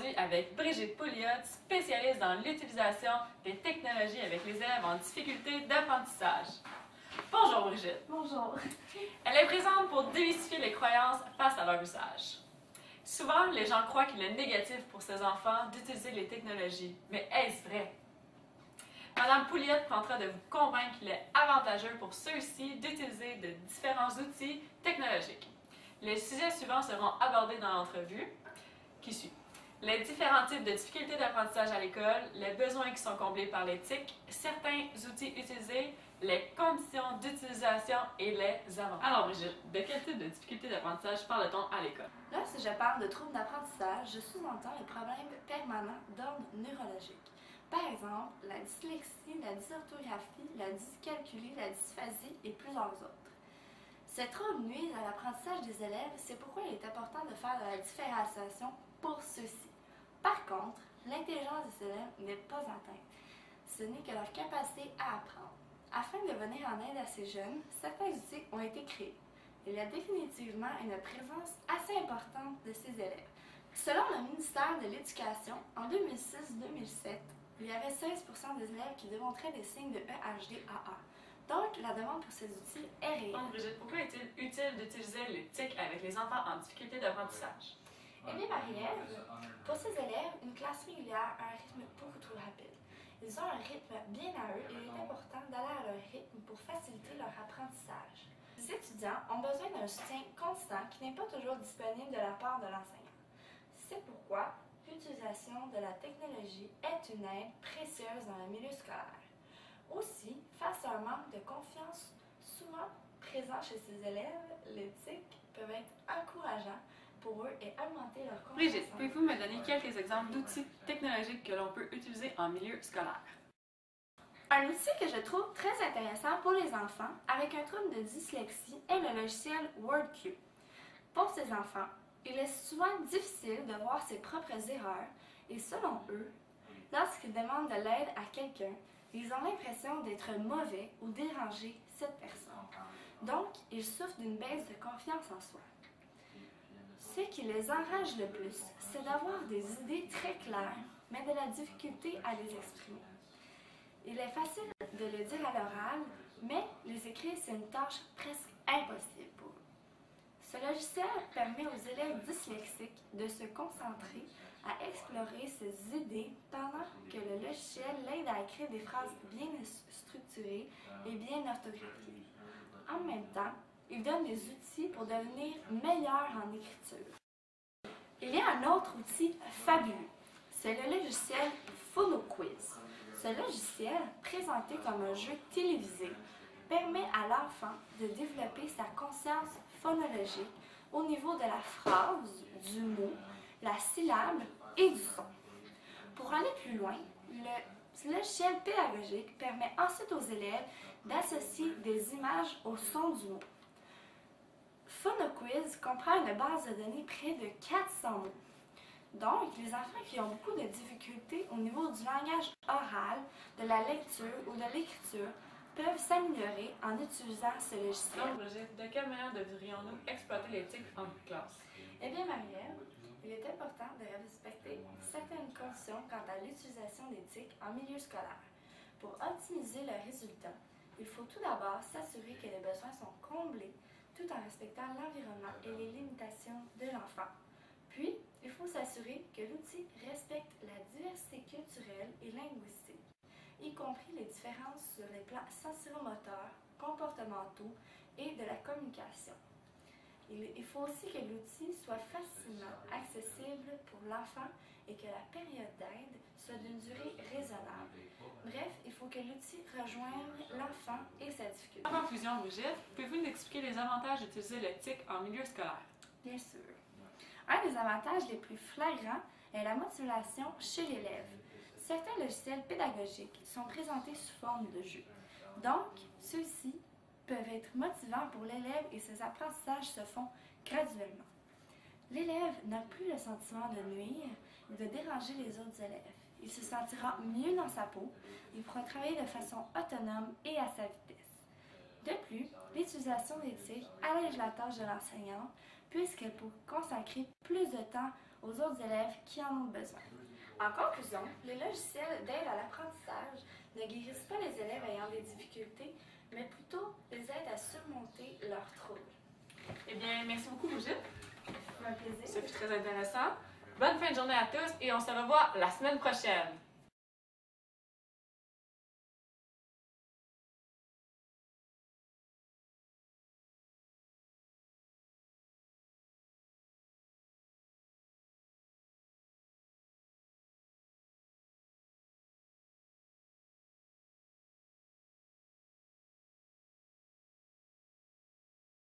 aujourd'hui avec Brigitte Pouliot, spécialiste dans l'utilisation des technologies avec les élèves en difficulté d'apprentissage. Bonjour Brigitte. Bonjour. Elle est présente pour démystifier les croyances face à leur usage. Souvent, les gens croient qu'il est négatif pour ces enfants d'utiliser les technologies, mais est-ce vrai? Madame Pouliot tentera de vous convaincre qu'il est avantageux pour ceux-ci d'utiliser de différents outils technologiques. Les sujets suivants seront abordés dans l'entrevue qui suit. Les différents types de difficultés d'apprentissage à l'école, les besoins qui sont comblés par l'éthique, certains outils utilisés, les conditions d'utilisation et les avantages. Alors Brigitte, de quel type de difficultés d'apprentissage parle-t-on à l'école? Lorsque je parle de troubles d'apprentissage, je sous-entends les problèmes permanents d'ordre neurologique. Par exemple, la dyslexie, la dysorthographie, la dyscalculie, la dysphasie et plusieurs autres. Ces troubles nuisent à l'apprentissage des élèves, c'est pourquoi il est important de faire de la différenciation pour ceux-ci. Par contre, l'intelligence des élèves n'est pas atteinte. Ce n'est que leur capacité à apprendre. Afin de venir en aide à ces jeunes, certains outils ont été créés. Il y a définitivement une présence assez importante de ces élèves. Selon le ministère de l'Éducation, en 2006-2007, il y avait 16% des élèves qui démontraient des signes de EHDAA. Donc, la demande pour ces outils est réelle. Donc, Brigitte, pourquoi est-il utile d'utiliser les TIC avec les enfants en difficulté d'apprentissage? Eh bien, Marie-Ève, pour ces élèves, une classe régulière a un rythme beaucoup trop rapide. Ils ont un rythme bien à eux et il est important d'aller à leur rythme pour faciliter leur apprentissage. Les étudiants ont besoin d'un soutien constant qui n'est pas toujours disponible de la part de l'enseignant. C'est pourquoi l'utilisation de la technologie est une aide précieuse dans le milieu scolaire. Aussi, face à un manque de confiance souvent présent chez ces élèves, les TIC peuvent être encourageants pour eux et augmenter leur confiance. Brigitte, pouvez-vous me donner quelques exemples d'outils technologiques que l'on peut utiliser en milieu scolaire? Un outil que je trouve très intéressant pour les enfants avec un trouble de dyslexie est le logiciel WordCue. Pour ces enfants, il est souvent difficile de voir ses propres erreurs et selon eux, lorsqu'ils demandent de l'aide à quelqu'un, ils ont l'impression d'être mauvais ou déranger cette personne. Donc, ils souffrent d'une baisse de confiance en soi. Ce qui les enrage le plus, c'est d'avoir des idées très claires, mais de la difficulté à les exprimer. Il est facile de le dire à l'oral, mais les écrire, c'est une tâche presque impossible pour eux. Ce logiciel permet aux élèves dyslexiques de se concentrer à explorer ces idées pendant que le logiciel l'aide à écrire des phrases bien structurées et bien orthographiées. En même temps, il donne des outils pour devenir meilleur en écriture. Il y a un autre outil fabuleux, c'est le logiciel PhonoQuiz. Ce logiciel, présenté comme un jeu télévisé, permet à l'enfant de développer sa conscience phonologique au niveau de la phrase, du mot, la syllabe et du son. Pour aller plus loin, le logiciel pédagogique permet ensuite aux élèves d'associer des images au son du mot. PhonoQuiz comprend une base de données près de 400 mots. Donc, les enfants qui ont beaucoup de difficultés au niveau du langage oral, de la lecture ou de l'écriture peuvent s'améliorer en utilisant ce logiciel. Donc, Brigitte, de quelle manière devrions-nous exploiter les TIC en classe? Eh bien, Marie-Ève, il est important de respecter certaines conditions quant à l'utilisation des TIC en milieu scolaire. Pour optimiser le résultat, il faut tout d'abord s'assurer que les besoins sont comblés tout en respectant l'environnement et les limitations de l'enfant. Puis, il faut s'assurer que l'outil respecte la diversité culturelle et linguistique, y compris les différences sur les plans sensoromoteurs, comportementaux et de la communication. Il faut aussi que l'outil soit facilement accessible pour l'enfant et que la période d'aide soit d'une durée raisonnable. Bref, il faut que l'outil rejoigne l'enfant et sa difficulté. En conclusion, Brigitte, pouvez-vous nous expliquer les avantages d'utiliser le TIC en milieu scolaire? Bien sûr. Un des avantages les plus flagrants est la motivation chez l'élève. Certains logiciels pédagogiques sont présentés sous forme de jeu. Donc, ceux-ci peuvent être motivants pour l'élève et ses apprentissages se font graduellement. L'élève n'a plus le sentiment de nuire ou de déranger les autres élèves. Il se sentira mieux dans sa peau, il pourra travailler de façon autonome et à sa vitesse. De plus, l'utilisation des TIC allège la tâche de l'enseignant puisqu'elle peut consacrer plus de temps aux autres élèves qui en ont besoin. En conclusion, les logiciels d'aide à l'apprentissage ne guérissent pas les élèves ayant des difficultés, mais plutôt les aident à surmonter leurs troubles. Eh bien, merci beaucoup, Brigitte. Un plaisir. Ça fut très intéressant. Bonne fin de journée à tous et on se revoit la semaine prochaine.